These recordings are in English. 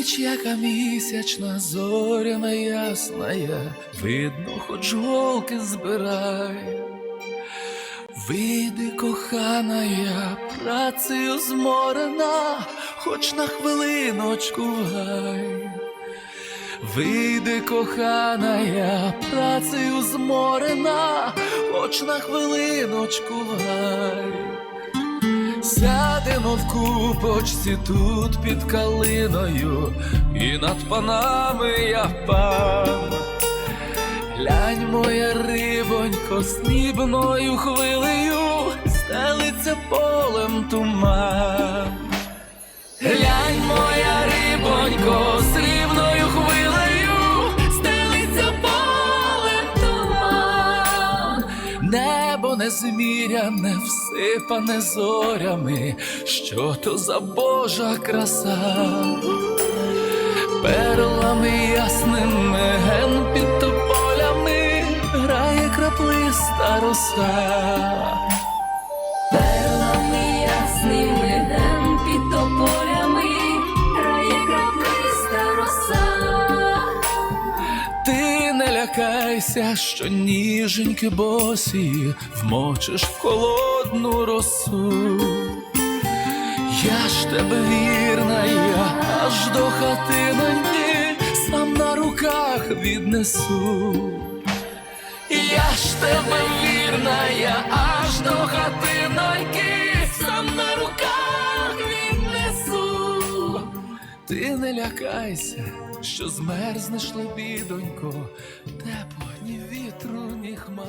Ніч, яка місячна, зоряна ясная, видно, хоч голки збирай. Вийди, коханая, працею зморена, хоч на хвилиночку в гай. Вийди, коханая, працею зморена, хоч на хвилиночку в гай. Сядемо в купочці тут під калиною, і над панами я пан. Глянь, моя рибонько, срібною хвилею стелиться полем туман. Глянь, моя рибонько, срібною хвилею стелиться полем туман. Небо незміряне, всипане зорями, що то за Божа краса. Перлами ясними ген під тополями грає краплиста роса. Перлами ясними ген під тополями грає краплиста роса. Ти не лякайся, що ніженьки босі вмочиш в холодну росу. Я ж тебе вірна, я аж до хатиноньки сам на руках віднесу. Я ж тебе вірна, я аж до хатиноньки сам на руках віднесу. Ти не лякайся, що змерзнеш, лебідонько, тепло ні вітру, ні хмар.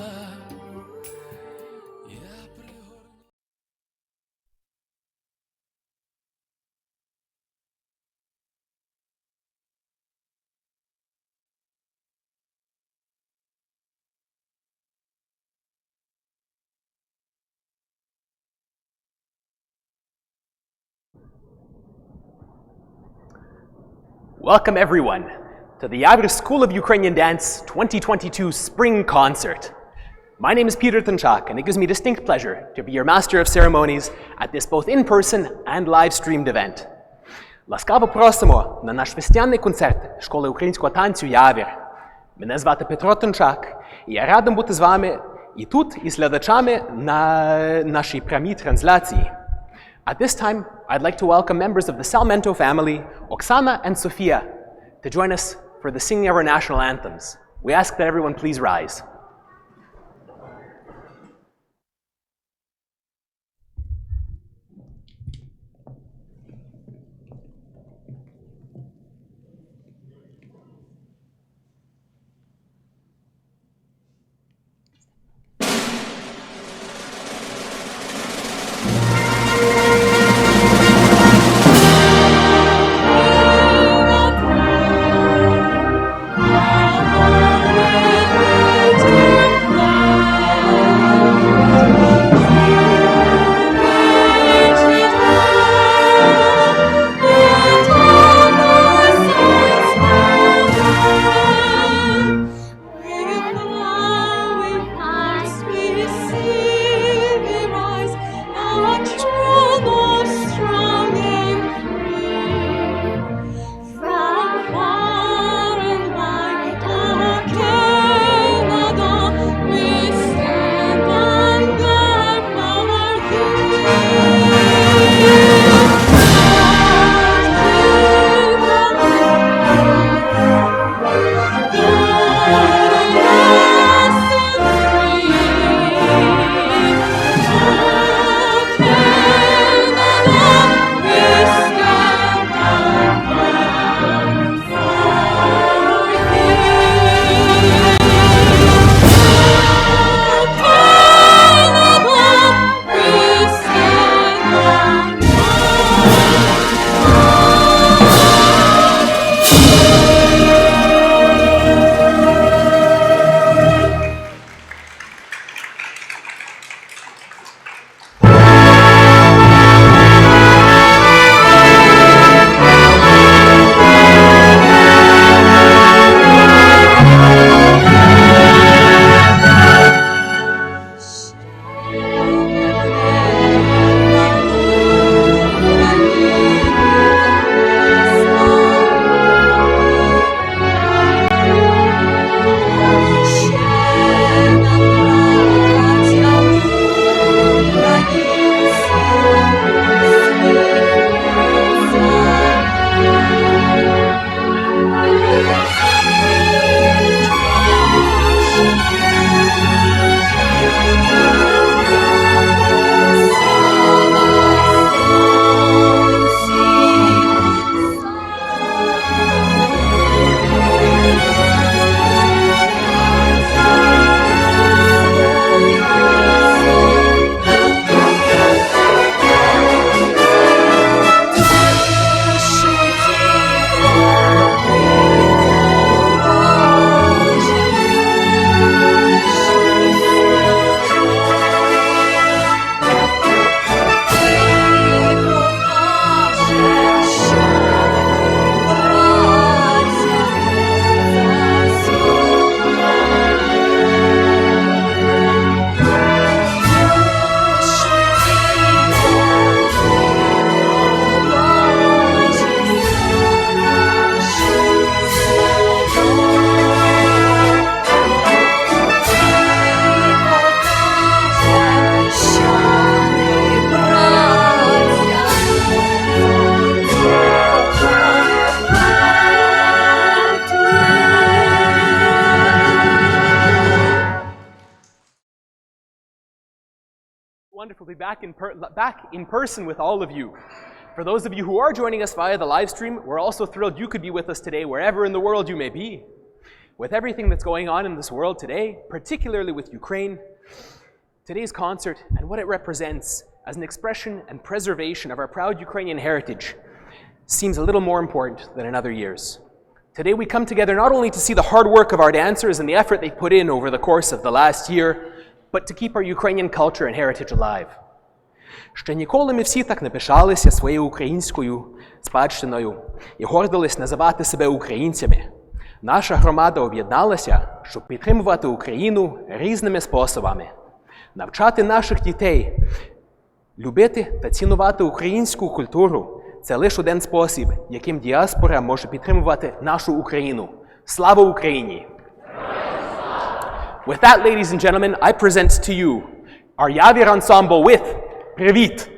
Welcome everyone to the Yavir School of Ukrainian Dance 2022 Spring Concert. My name is Peter Tanchak, and it gives me distinct pleasure to be your Master of Ceremonies at this both in-person and live-streamed event. Ласкаво просимо на наш весняний концерт Школи українського танцю «Явір». Мене звати Петро Танчак, і я радий бути з вами і тут, і з глядачами на нашій прямій трансляції. At this time, I'd like to welcome members of the Salmento family, Oksana and Sofia, to join us for the singing of our national anthems. We ask that everyone please rise. wonderful to be back in person with all of you. For those of you who are joining us via the live stream, we're also thrilled you could be with us today wherever in the world you may be. With everything that's going on in this world today, particularly with Ukraine, today's concert and what it represents as an expression and preservation of our proud Ukrainian heritage seems a little more important than in other years. Today we come together not only to see the hard work of our dancers and the effort they've put in over the course of the last year, but to keep our Ukrainian culture and heritage alive. Ще ніколи ми всі так не пишалися своєю українською спадщиною і гордились називати себе українцями. Наша громада об'єдналася, щоб підтримувати Україну різними способами. Навчати наших дітей любити та цінувати українську культуру – це лише один спосіб, яким діаспора може підтримувати нашу Україну. Слава Україні! With that, ladies and gentlemen, I present to you our Yavir ensemble with Привіт!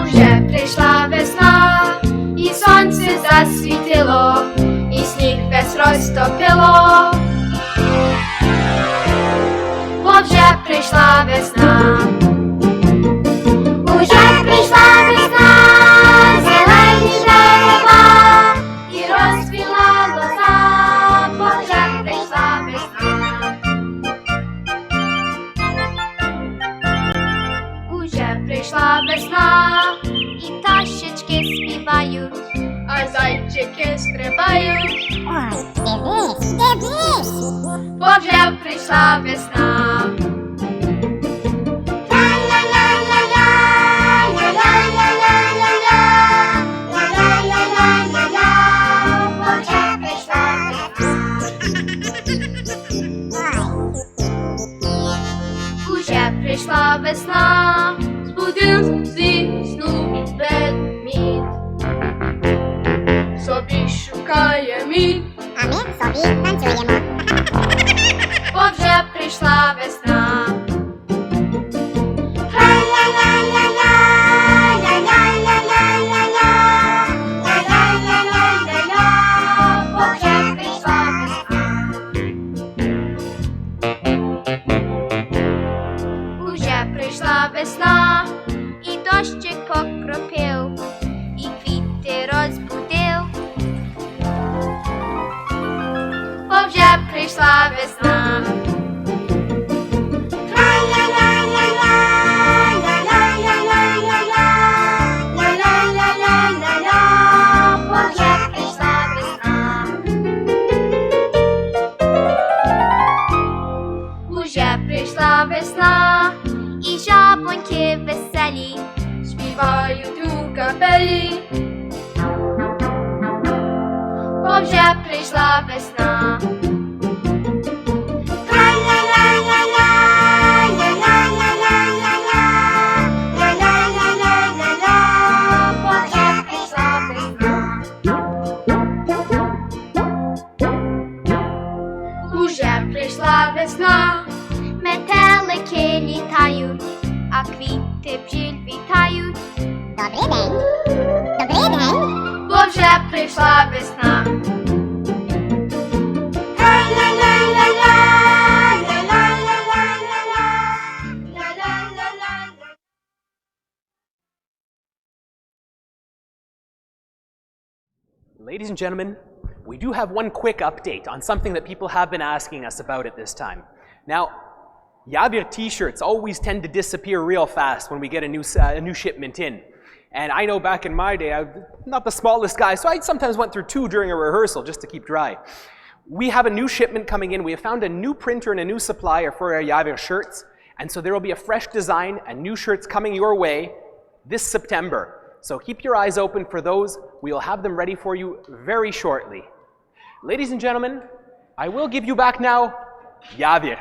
Уже прийшла весна, і сонце засвітило, і сніг весь розтопило. Бо вже прийшла весна. Уже прийшла весна, зелені дерева, і розцвіла лоза, бо вже прийшла весна. Уже прийшла весна, і пташечки співають, а зайчики стрибають. Ой, дивись, дивись! Бо вже прийшла весна. Уже прийшла весна, збудив зі сну ведмідь. Собі шукає мід, А ми собі танцюємо. бо вже прийшла весна. Бо вже прийшла весна. Уже прийшла весна, і дощик покропив, і квіти розбудив. Бо вже прийшла весна. Бо вже прийшла весна. Уже прийшла весна, і жабоньки веселі співають у капелі. Бо вже прийшла весна. Бо вже прийшла весна. Уже прийшла весна, метелики літають, а квіти бджіль вітають. Добрий день! Добрий день! Бо вже прийшла весна. Ladies and gentlemen, we do have one quick update on something that people have been asking us about at this time. Now, Yavir t-shirts always tend to disappear real fast when we get a new shipment in. And I know back in my day, I'm not the smallest guy, so I sometimes went through 2 during a rehearsal just to keep dry. We have a new shipment coming in. We have found a new printer and a new supplier for our Yavir shirts. And so there will be a fresh design and new shirts coming your way this September. So keep your eyes open for those. We'll have them ready for you very shortly. Ladies and gentlemen, I will give you back now Yavir.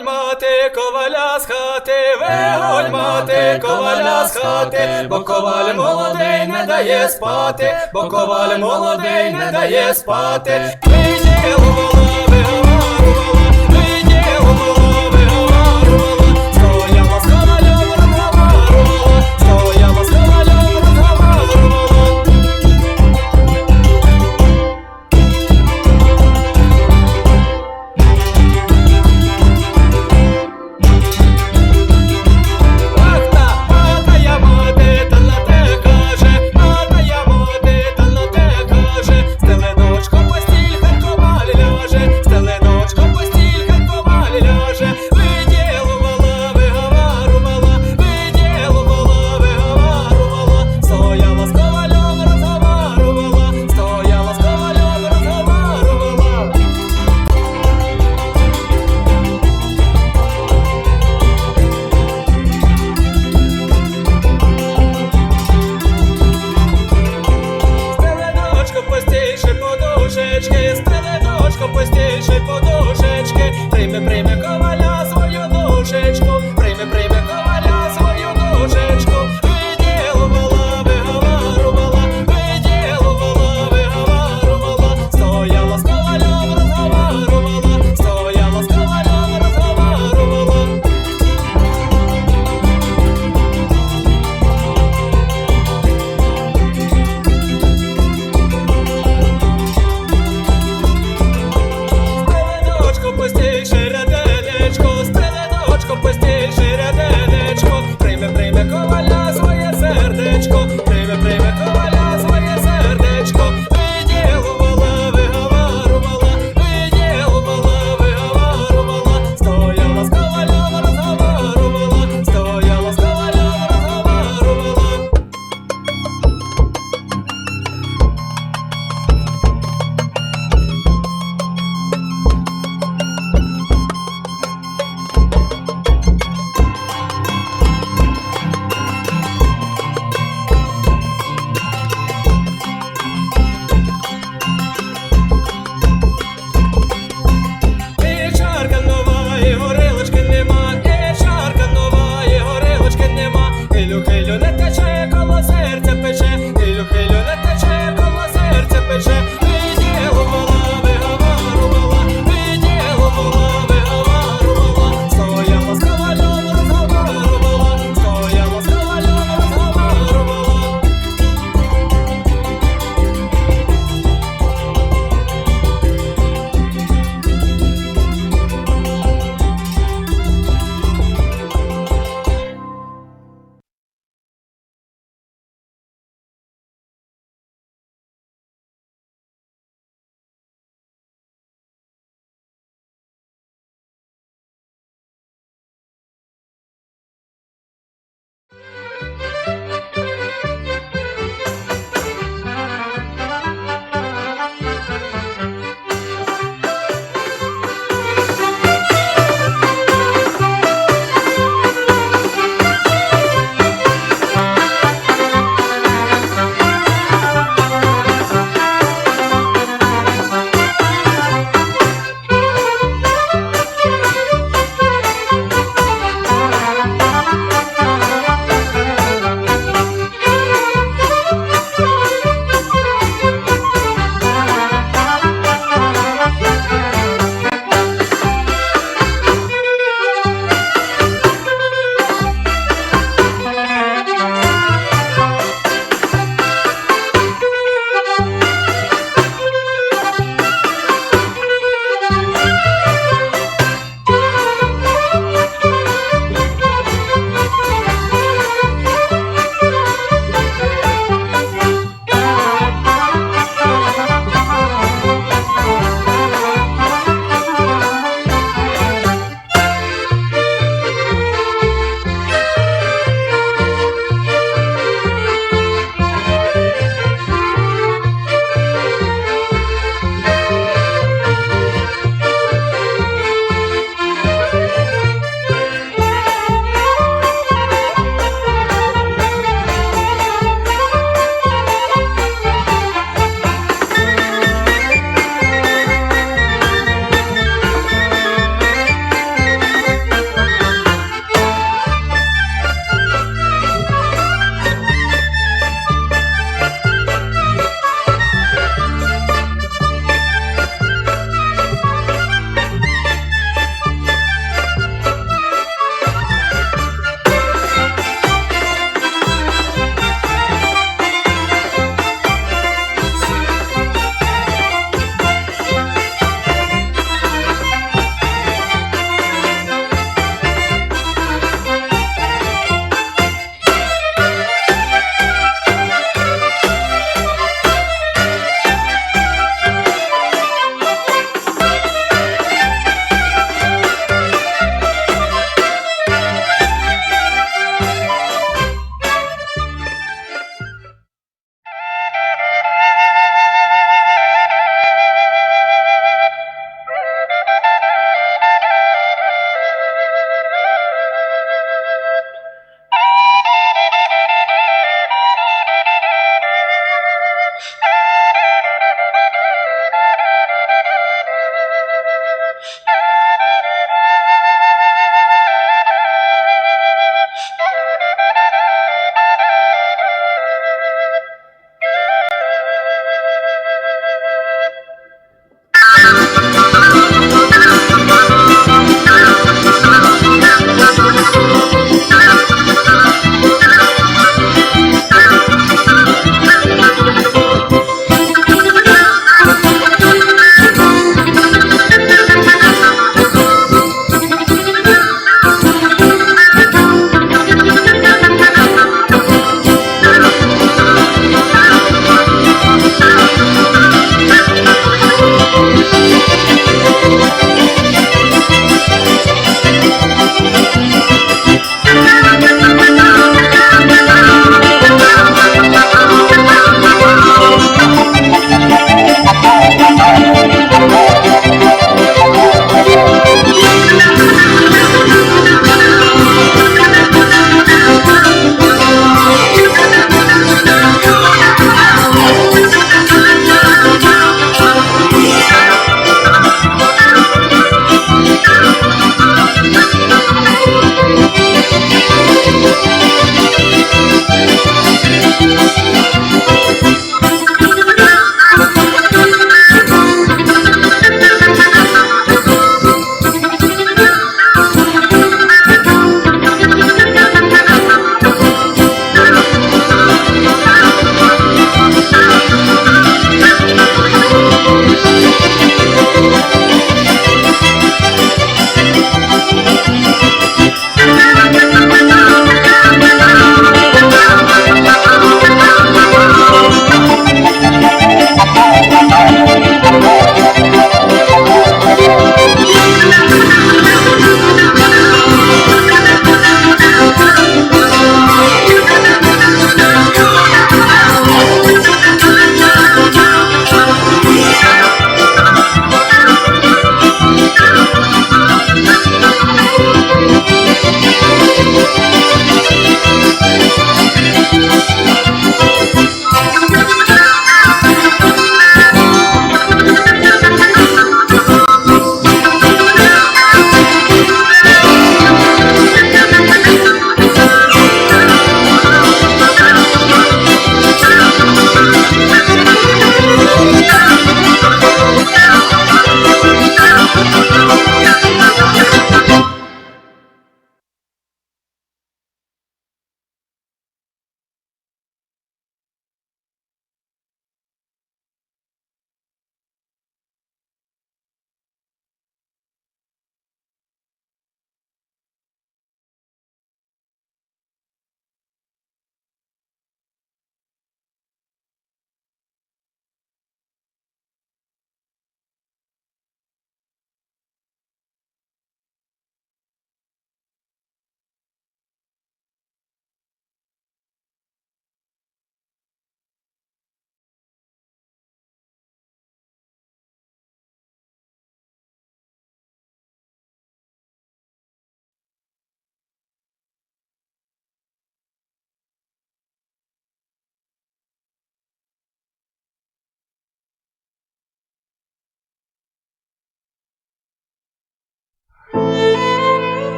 Вигонь, мати, коваля з хати, вигонь, мати, коваля з хати, бо коваль молодий не дає спати, бо коваль молодий не дає спати. Виділувала, виговарувала, виділувала, виговарувала, стояла з ковалем, розговарувала, стояла з ковалем, розговарувала. Мата я мати, та на те каже, мата я мати, та на те каже, стеле дочко постіль, хай коваль ляже, стеле дочко постіль, хай коваль ляже, виділувала, виговарувала, виділувала, виговарувала, стояла з ковалем, розговарувала, стояла з ковалем, розговарувала. Стеледочко постійше подушечки, стеледочко постійше подушечки, прийми, прийми коваля свою душечку, прийми, прийми коваля свою душечку, виділувала, виговарувала, виділувала, виговарувала, стояла з ковалем, розговарувала, стояла з ковалем, розговарувала. Стеледочко постійше ряденечко, стеледочко постійше ряденечко, прийми, прийми коваля своє сердечко, прийми, прийми коваля своє сердечко, виділувала, виговарувала, виділувала, виговарувала, стояла з ковалем, розговарувала, стояла з ковалем, розговарувала. І чарка нова, і горілочки нема, і чарка нова, і горілочки нема, хилю, хилю, не тече, коло серця пече, хилю, хилю, не тече, коло серця пече,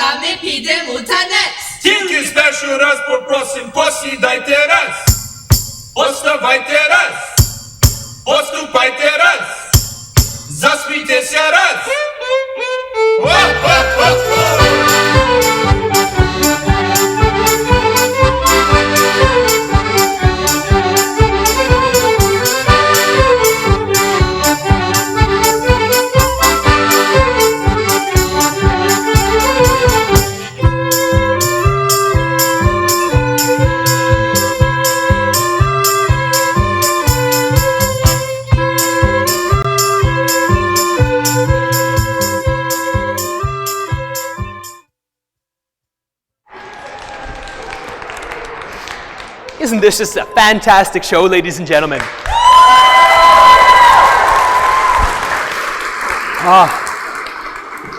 а ми підемо у танець. Тільки спершу раз попросим, посідайте раз, поставайте раз, поступайте раз, засмійтеся раз. О-хо-хо-хо! Isn't this just a fantastic show, ladies and gentlemen?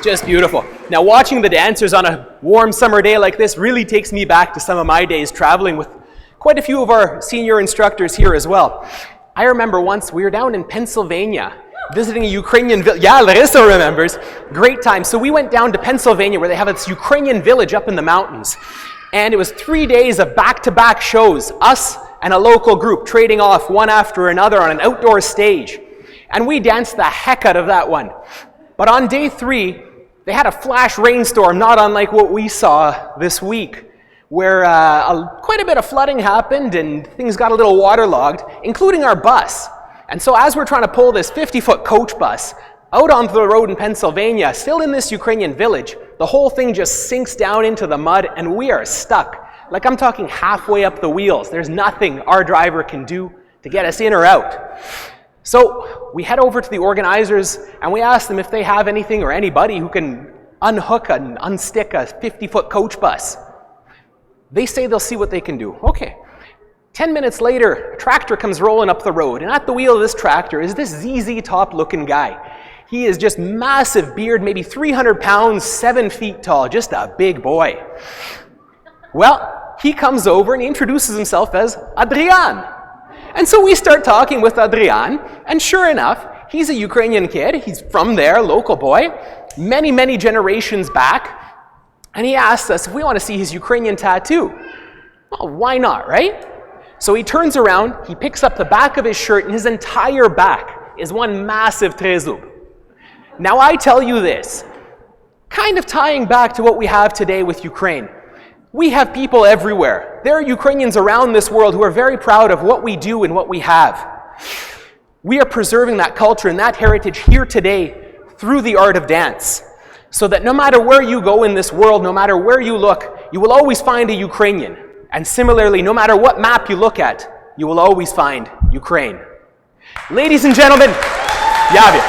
Just beautiful. Now, watching the dancers on a warm summer day like this really takes me back to some of my days traveling with quite a few of our senior instructors here as well. I remember once we were down in Pennsylvania visiting a Ukrainian village. Yeah, Larissa remembers. Great time. So we went down to Pennsylvania where they have this Ukrainian village up in the mountains. And it was 3 days of back-to-back shows, us and a local group trading off one after another on an outdoor stage. And we danced the heck out of that one. But on day 3, they had a flash rainstorm, not unlike what we saw this week, where quite a bit of flooding happened and things got a little waterlogged, including our bus. And so as we're trying to pull this 50-foot coach bus out onto the road in Pennsylvania, still in this Ukrainian village, the whole thing just sinks down into the mud and we are stuck. Like I'm talking halfway up the wheels. There's nothing our driver can do to get us in or out. So we head over to the organizers and we ask them if they have anything or anybody who can unhook and unstick a 50-foot coach bus. They say they'll see what they can do. Okay. 10 minutes later, a tractor comes rolling up the road, and at the wheel of this tractor is this ZZ Top-looking guy. He is just massive beard, maybe 300 pounds, 7 feet tall, just a big boy. Well, he comes over and he introduces himself as Adrian. And so we start talking with Adrian, and sure enough, he's a Ukrainian kid. He's from there, local boy, many, many generations back. And he asks us if we want to see his Ukrainian tattoo. Well, why not, right? So he turns around, he picks up the back of his shirt, and his entire back is one massive trezub. Now I tell you this, kind of tying back to what we have today with Ukraine. We have people everywhere. There are Ukrainians around this world who are very proud of what we do and what we have. We are preserving that culture and that heritage here today through the art of dance, so that no matter where you go in this world, no matter where you look, you will always find a Ukrainian. And similarly, no matter what map you look at, you will always find Ukraine. Ladies and gentlemen, Yavir.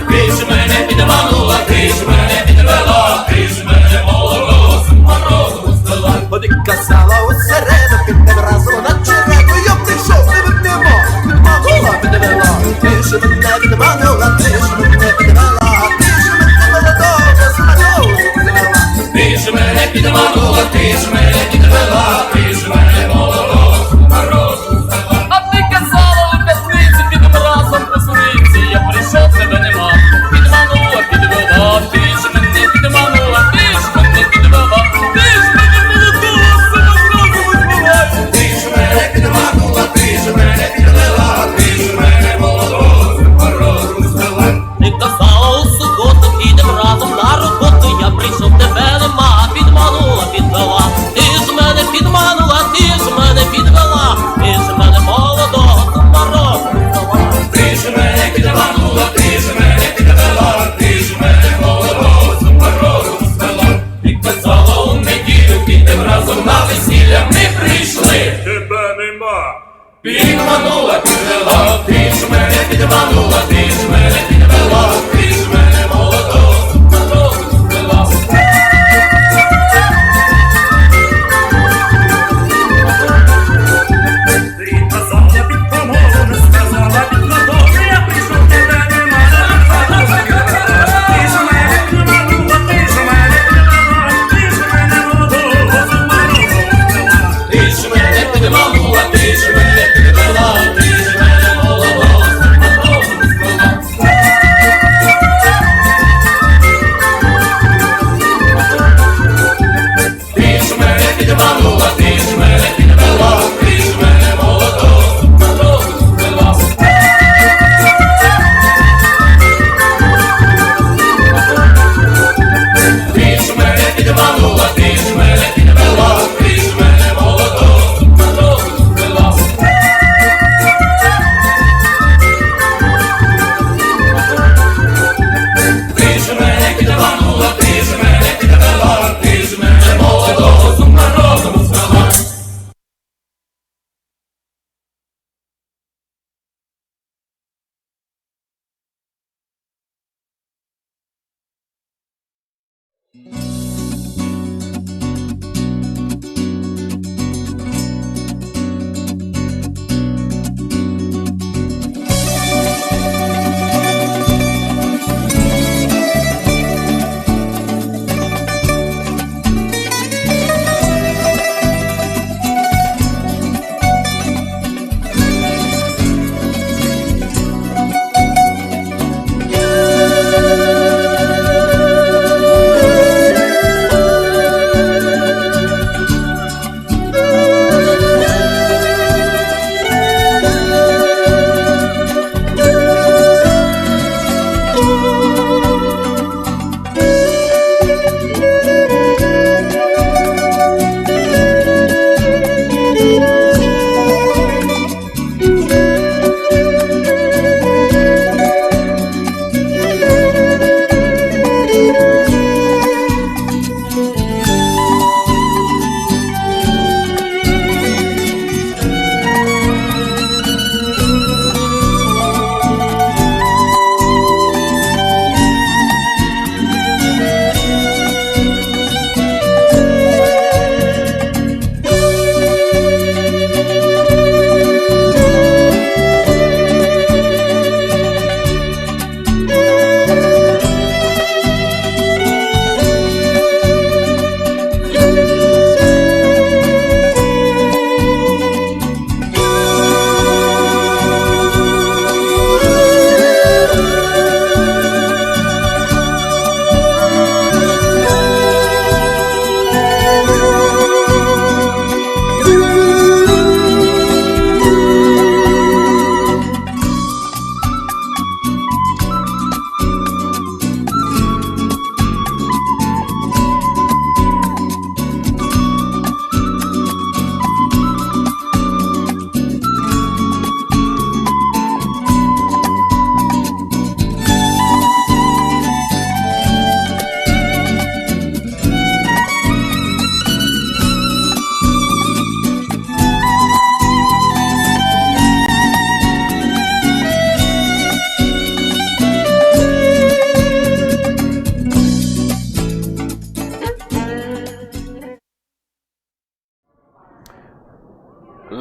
Більше мене підемо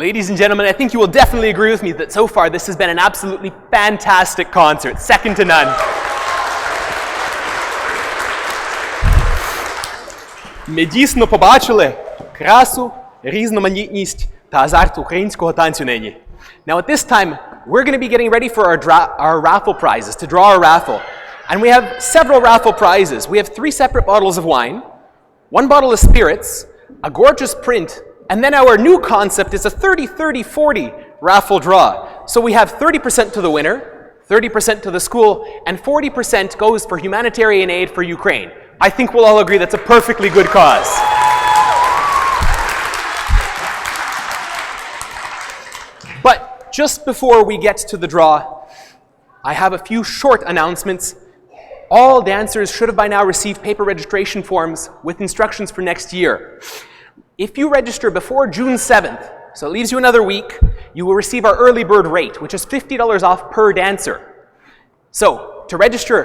Ladies and gentlemen, I think you will definitely agree with me that so far this has been an absolutely fantastic concert, second to none. Ми дійсно побачили красу, різноманітність та азарт українського танцю нині. Now at this time, we're going to be getting ready for our raffle prizes, to draw a raffle. And we have several raffle prizes. We have 3 separate bottles of wine, 1 bottle of spirits, a gorgeous print, and then our new concept is a 30-30-40 raffle draw. So we have 30% to the winner, 30% to the school, and 40% goes for humanitarian aid for Ukraine. I think we'll all agree that's a perfectly good cause. But just before we get to the draw, I have a few short announcements. All dancers should have by now received paper registration forms with instructions for next year. If you register before June 7th, so it leaves you another week, you will receive our early bird rate, which is $50 off per dancer. So, to register,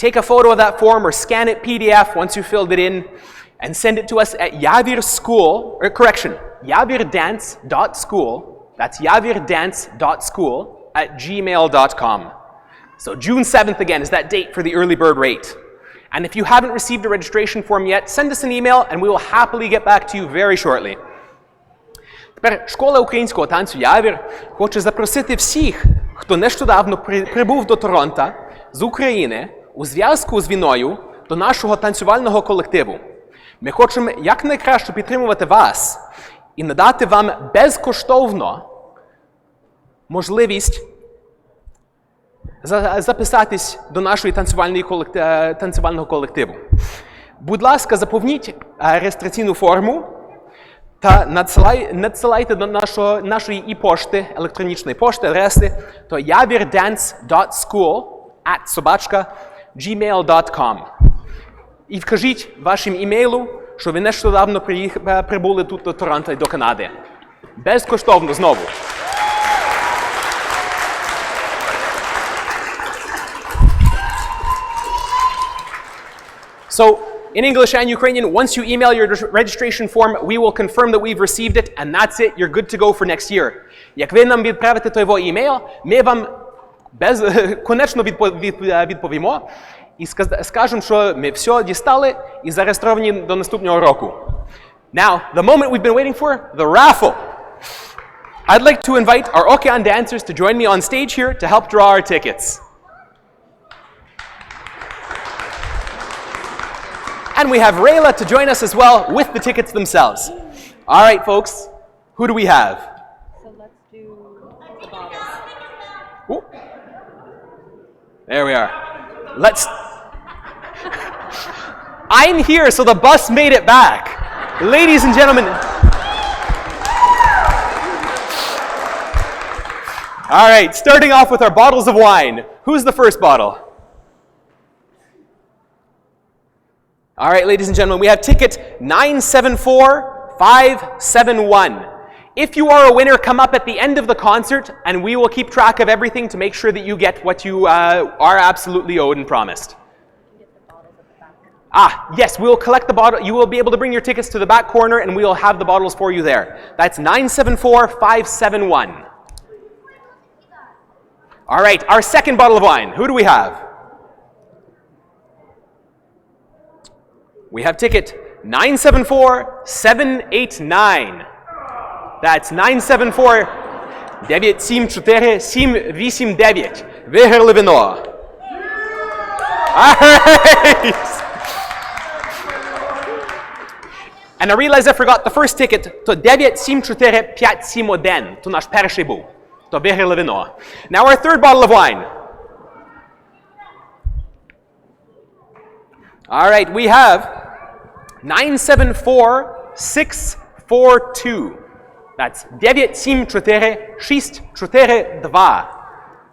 take a photo of that form or scan it PDF once you filled it in and send it to us at yavirdance.school, that's yavirdance.school@gmail.com. So June 7th again is that date for the early bird rate. And if you haven't received a registration form yet, send us an email and we will happily get back to you very shortly. Тепер школа українського танцю «Явір» хоче запросити всіх, хто нещодавно прибув до Торонто з України у зв'язку з війною до нашого танцювального колективу. Ми хочемо якнайкраще підтримувати вас і надати вам безкоштовно можливість записатись до нашої танцювального колективу. Будь ласка, заповніть реєстраційну форму та надсилайте до нашої і-пошти, електронічної пошти, адреси, то yavirdance.school@gmail.com. І вкажіть вашим імейлу, що ви нещодавно прибули тут до Торонто і до Канади. Безкоштовно знову. So, in English and Ukrainian, once you email your registration form, we will confirm that we've received it, and that's it, you're good to go for next year. Як ви нам відправите той імейл, ми вам конечно відповімо і скажемо, що ми все дістали і зареєстровані до наступного року. Now, the moment we've been waiting for, the raffle. I'd like to invite our Okean dancers to join me on stage here to help draw our tickets. And we have Rayla to join us as well with the tickets themselves. All right, folks, who do we have? So let's do the bottles. Ooh. There we are. I'm here, so the bus made it back. Ladies and gentlemen. All right, starting off with our bottles of wine. Who's the first bottle? All right, ladies and gentlemen, we have ticket 974571. If you are a winner, come up at the end of the concert, and we will keep track of everything to make sure that you get what you are absolutely owed and promised. Yes, we will collect the bottle. You will be able to bring your tickets to the back corner, and we will have the bottles for you there. That's 974571. All right, our second bottle of wine. Who do we have? We have ticket 974789. That's 974-974-789. Виграли вино. All right. And I realized I forgot the first ticket. То 974571. То наш перший був. То виграли вино. Now our third bottle of wine. All right, we have 974642. That's 97462.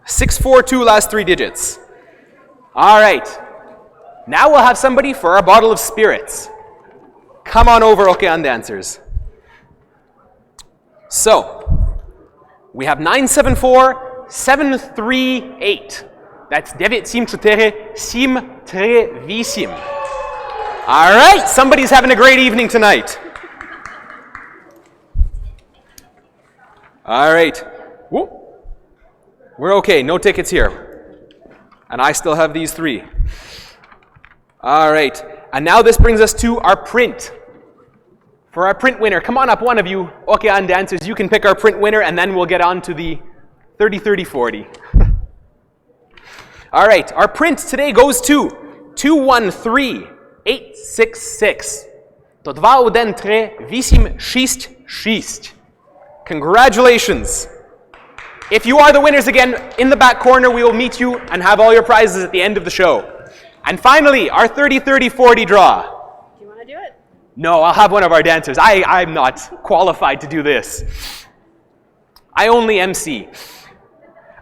642 last 3 digits. All right. Now we'll have somebody for our bottle of spirits. Come on over, Okean dancers. So, we have 974738. That's 974738. All right, somebody's having a great evening tonight. All right. Whoop. We're okay. No tickets here. And I still have these 3. All right. And now this brings us to our print. For our print winner, come on up, one of you, Okean dancers, you can pick our print winner, and then we'll get on to the 30-30-40. All right, our print today goes to 213-866. To 213-866. Congratulations. If you are the winners again, in the back corner, we will meet you and have all your prizes at the end of the show. And finally, our 30-30-40 draw. Do you want to do it? No, I'll have one of our dancers. I'm not qualified to do this. I only MC.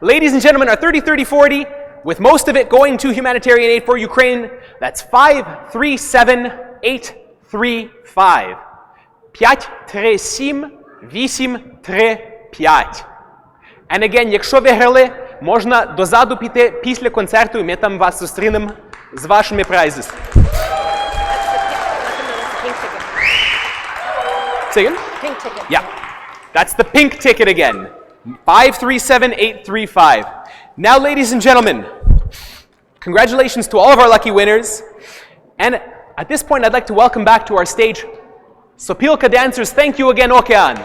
Ladies and gentlemen, our 30-30-40, with most of it going to humanitarian aid for Ukraine, that's 5-3-7-8-3-5. 5-3-7-8-3-5. And again, якщо виграли, можна дозаду піти після концерту, і ми там вас зустрінемо з вашими prizes. Say again? Pink ticket. Yeah. That's the pink ticket again. 5-3-7-8-3-5. Now, ladies and gentlemen, congratulations to all of our lucky winners. And at this point, I'd like to welcome back to our stage Sopilka dancers. Thank you again, Okean.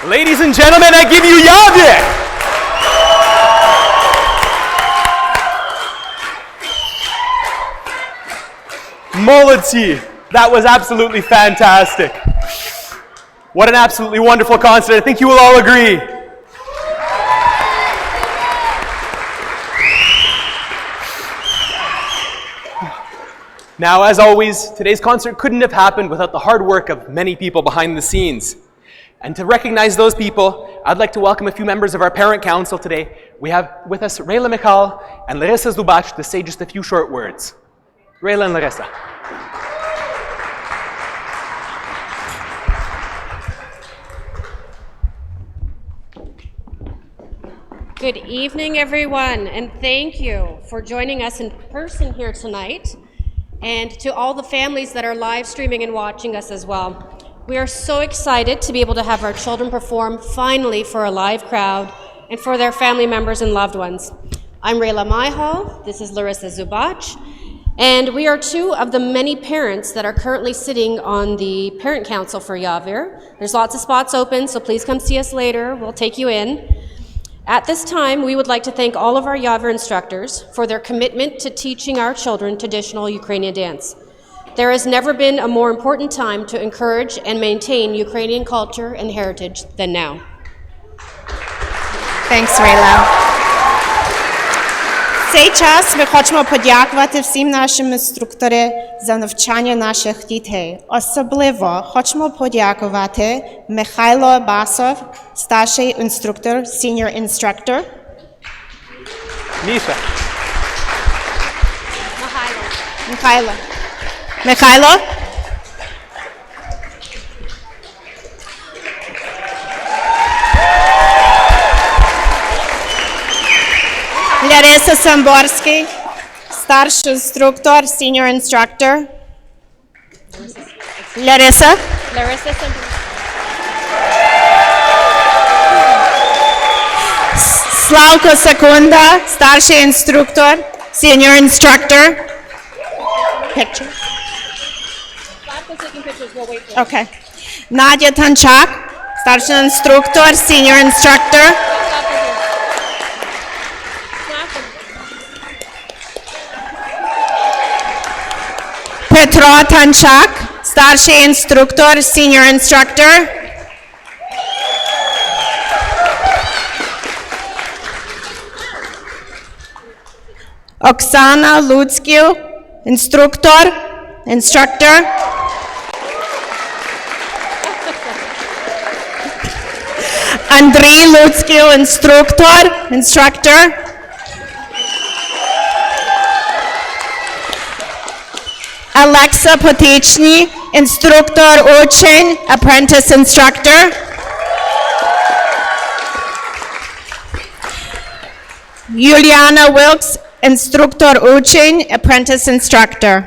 Ladies and gentlemen, I give you Yavir! Molodzi! That was absolutely fantastic. What an absolutely wonderful concert. I think you will all agree. Now, as always, today's concert couldn't have happened without the hard work of many people behind the scenes. And to recognize those people, I'd like to welcome a few members of our parent council today. We have with us Rayla Michal and Larissa Zubach to say just a few short words. Rayla and Larissa. Good evening, everyone, and thank you for joining us in person here tonight, and to all the families that are live streaming and watching us as well. We are so excited to be able to have our children perform finally for a live crowd and for their family members and loved ones. I'm Rayla Mihal, this is Larissa Zubach, and we are two of the many parents that are currently sitting on the parent council for Yavir. There's lots of spots open, so please come see us later. We'll take you in. At this time, we would like to thank all of our Yavir instructors for their commitment to teaching our children traditional Ukrainian dance. There has never been a more important time to encourage and maintain Ukrainian culture and heritage than now. Thanks, Rayla. В цей час ми хочемо подякувати всім нашим інструкторам за навчання наших дітей. Особливо хочемо подякувати Михайло Басов, старший інструктор, senior instructor. Misha. Михайло. Larissa Samborski, старший инструктор, senior instructor. Larissa Samborski. Slavko Sekunda, старший инструктор, senior instructor. Picture. Okay. Nadia Tanchak, старший инструктор, senior instructor. Petro Tanchak, старший инструктор, senior instructor. Oksana Ludzkiu, instructor. Andrei Ludzkiu, instructor. Alexa Potechny, instructor учень, apprentice instructor. Juliana Wilkes, instructor учень, apprentice instructor.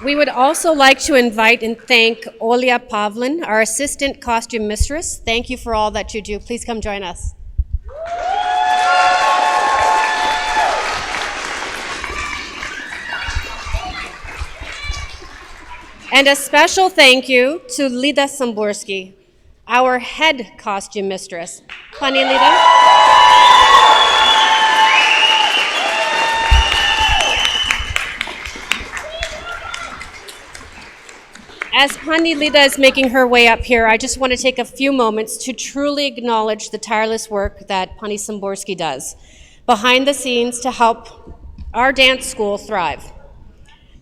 We would also like to invite and thank Olya Pavlin, our assistant costume mistress. Thank you for all that you do. Please come join us. And a special thank you to Lida Samborski, our head costume mistress. Pani Lida. As Pani Lida is making her way up here, I just want to take a few moments to truly acknowledge the tireless work that Pani Samborski does behind the scenes to help our dance school thrive.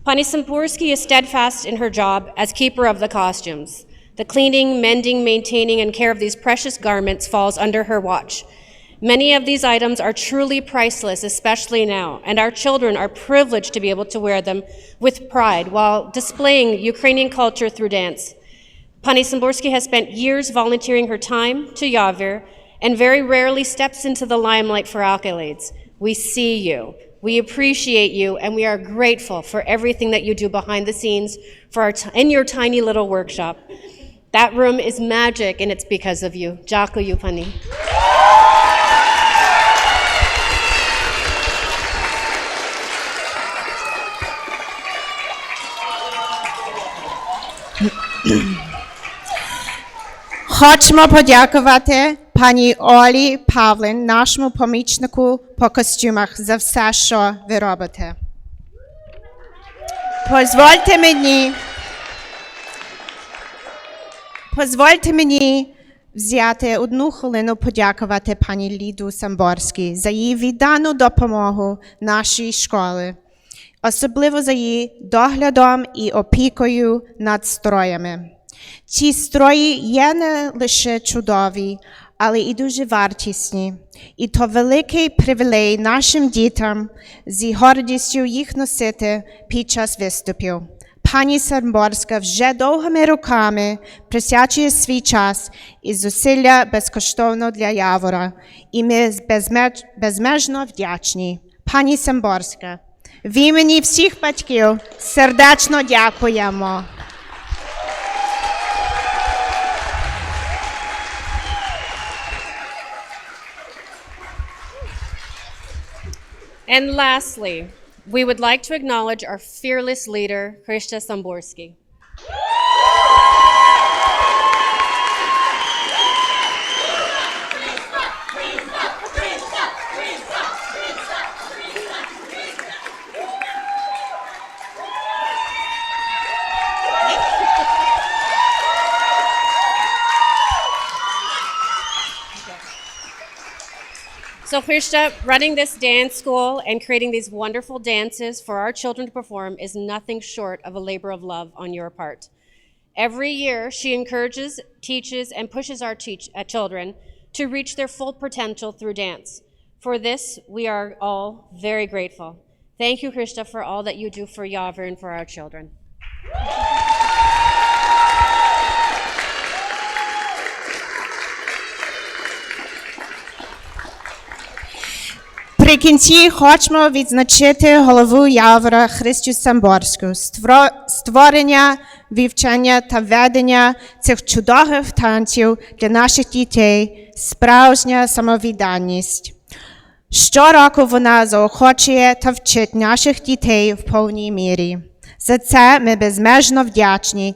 Pani Samborski is steadfast in her job as keeper of the costumes. The cleaning, mending, maintaining, and care of these precious garments falls under her watch. Many of these items are truly priceless, especially now, and our children are privileged to be able to wear them with pride while displaying Ukrainian culture through dance. Pani Samborski has spent years volunteering her time to Yavir and very rarely steps into the limelight for accolades. We see you. We appreciate you, and we are grateful for everything that you do behind the scenes in your tiny little workshop. That room is magic, and it's because of you. Дякую, Pani. Хочемо подякувати пані Олі Павлин, нашому помічнику по костюмах, за все, що ви робите. Позвольте мені взяти одну хвилину подякувати пані Ліду Самборській за її віддану допомогу нашій школі, особливо за її доглядом і опікою над строями. Ці строї є не лише чудові, але і дуже вартісні. І то великий привілей нашим дітям з гордістю їх носити під час виступів. Пані Самборська вже довгими роками присвячує свій час і зусилля безкоштовно для Явора. І ми безмежно вдячні. Пані Самборська, в імені всіх батьків сердечно дякуємо. And lastly, we would like to acknowledge our fearless leader, Krista Samborski. So Krista, running this dance school and creating these wonderful dances for our children to perform is nothing short of a labor of love on your part. Every year, she encourages, teaches, and pushes our children to reach their full potential through dance. For this, we are all very grateful. Thank you, Krista, for all that you do for Yavir and for our children. При кінці хочемо відзначити голову Явора Христю Самборську. Створення, вивчення та ведення цих чудових танців для наших дітей – справжня самовідданість. Щороку вона заохочує та вчить наших дітей в повній мірі. За це ми безмежно вдячні.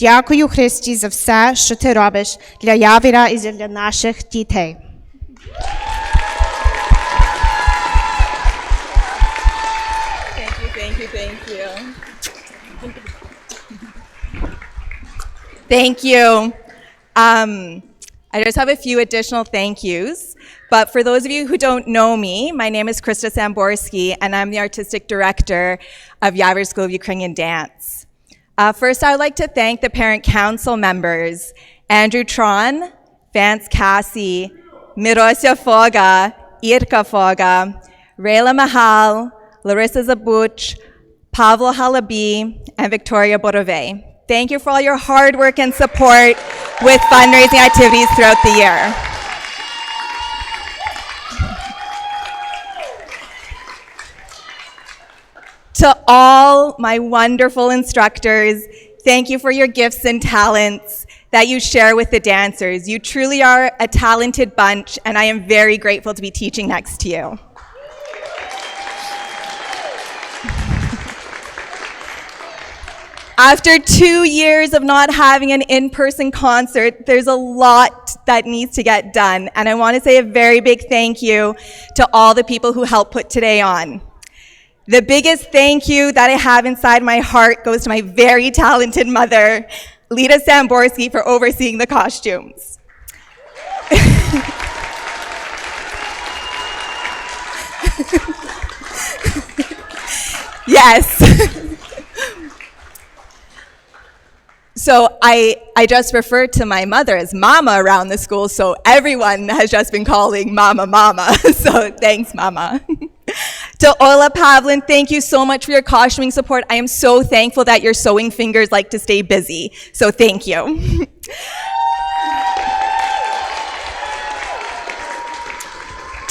Дякую, Христі, за все, що ти робиш для Явіра і для наших дітей. Thank you. I just have a few additional thank yous. But for those of you who don't know me, my name is Krista Samborski, and I'm the artistic director of Yavir School of Ukrainian Dance. First, I would like to thank the parent council members, Andrew Tron, Vance Cassie, Mirosia Foga, Irka Foga, Rayla Mahal, Larissa Zabuch, Pavlo Halabi, and Victoria Borove. Thank you for all your hard work and support with fundraising activities throughout the year. To all my wonderful instructors, thank you for your gifts and talents that you share with the dancers. You truly are a talented bunch, and I am very grateful to be teaching next to you. After 2 years of not having an in-person concert, there's a lot that needs to get done. And I want to say a very big thank you to all the people who helped put today on. The biggest thank you that I have inside my heart goes to my very talented mother, Lita Samborski, for overseeing the costumes. Yes. So I just refer to my mother as Mama around the school, so everyone has just been calling Mama, Mama. So thanks, Mama. To Ola Pavlin, thank you so much for your costuming support. I am so thankful that your sewing fingers like to stay busy. So thank you.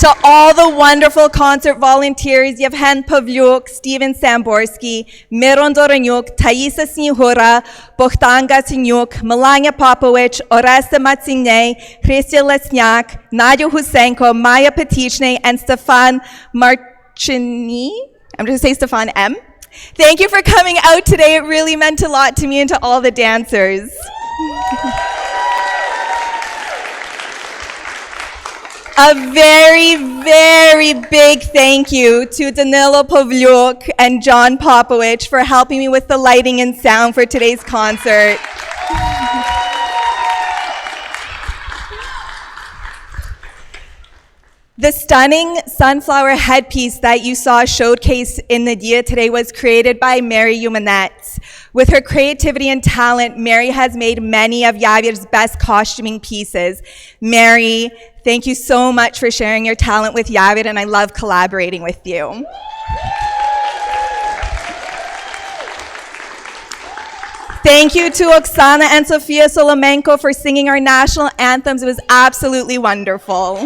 To all the wonderful concert volunteers, Yevhen Pavlyuk, Steven Samborski, Miron Doronyuk, Taisa Snihura, Bohdan Gatsinyuk, Melania Popovich, Oresta Matsigne, Christia Lesnyak, Nadia Husenko, Maya Petichne, and Stefan Marchini. I'm going to say Stefan M. Thank you for coming out today. It really meant a lot to me and to all the dancers. A very, very big thank you to Danilo Pavlyuk and John Popovich for helping me with the lighting and sound for today's concert. The stunning sunflower headpiece that you saw showcased in the dia today was created by Mary Humanette. With her creativity and talent, Mary has made many of Yavir's best costuming pieces. Mary, thank you so much for sharing your talent with Yavir, and I love collaborating with you. Thank you to Oksana and Sofia Solomenko for singing our national anthems. It was absolutely wonderful.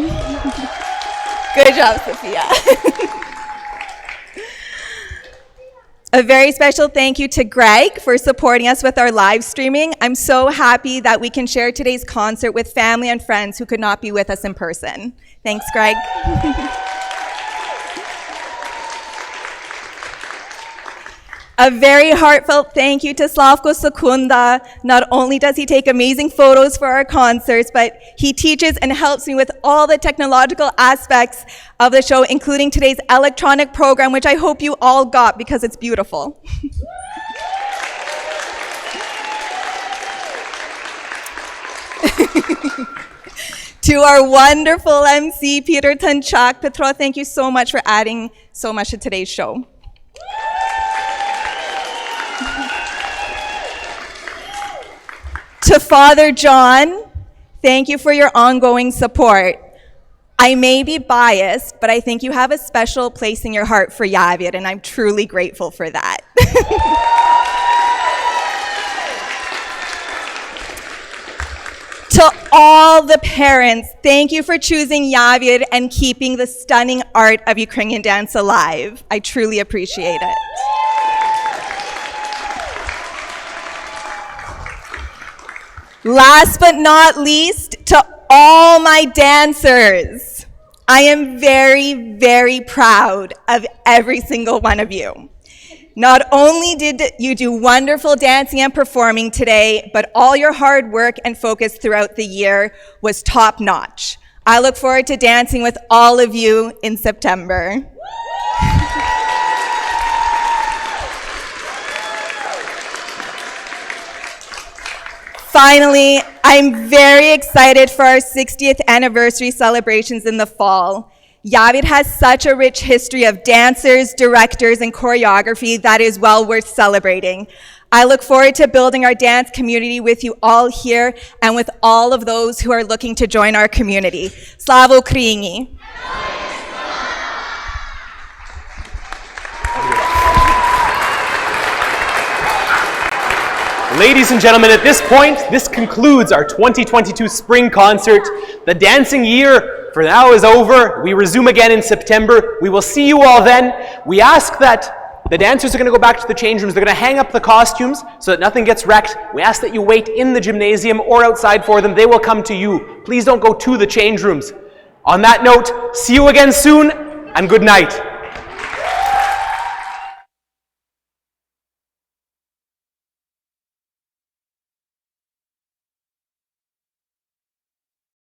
Good job, Sophia. A very special thank you to Greg for supporting us with our live streaming. I'm so happy that we can share today's concert with family and friends who could not be with us in person. Thanks, Greg. A very heartfelt thank you to Slavko Sekunda. Not only does he take amazing photos for our concerts, but he teaches and helps me with all the technological aspects of the show, including today's electronic program, which I hope you all got because it's beautiful. To our wonderful MC, Peter Tanchak. Petro, thank you so much for adding so much to today's show. To Father John, thank you for your ongoing support. I may be biased, but I think you have a special place in your heart for Yavir, and I'm truly grateful for that. To all the parents, thank you for choosing Yavir and keeping the stunning art of Ukrainian dance alive. I truly appreciate it. Last but not least, to all my dancers, I am very, very proud of every single one of you. Not only did you do wonderful dancing and performing today, but all your hard work and focus throughout the year was top-notch. I look forward to dancing with all of you in September. Finally, I'm very excited for our 60th anniversary celebrations in the fall. Yavir has such a rich history of dancers, directors, and choreography that is well worth celebrating. I look forward to building our dance community with you all here and with all of those who are looking to join our community. Slava Ukraini! Ladies and gentlemen, at this point, this concludes our 2022 spring concert. The dancing year for now is over. We resume again in September. We will see you all then. We ask that the dancers are going to go back to the change rooms. They're going to hang up the costumes so that nothing gets wrecked. We ask that you wait in the gymnasium or outside for them. They will come to you. Please don't go to the change rooms. On that note, see you again soon, and good night.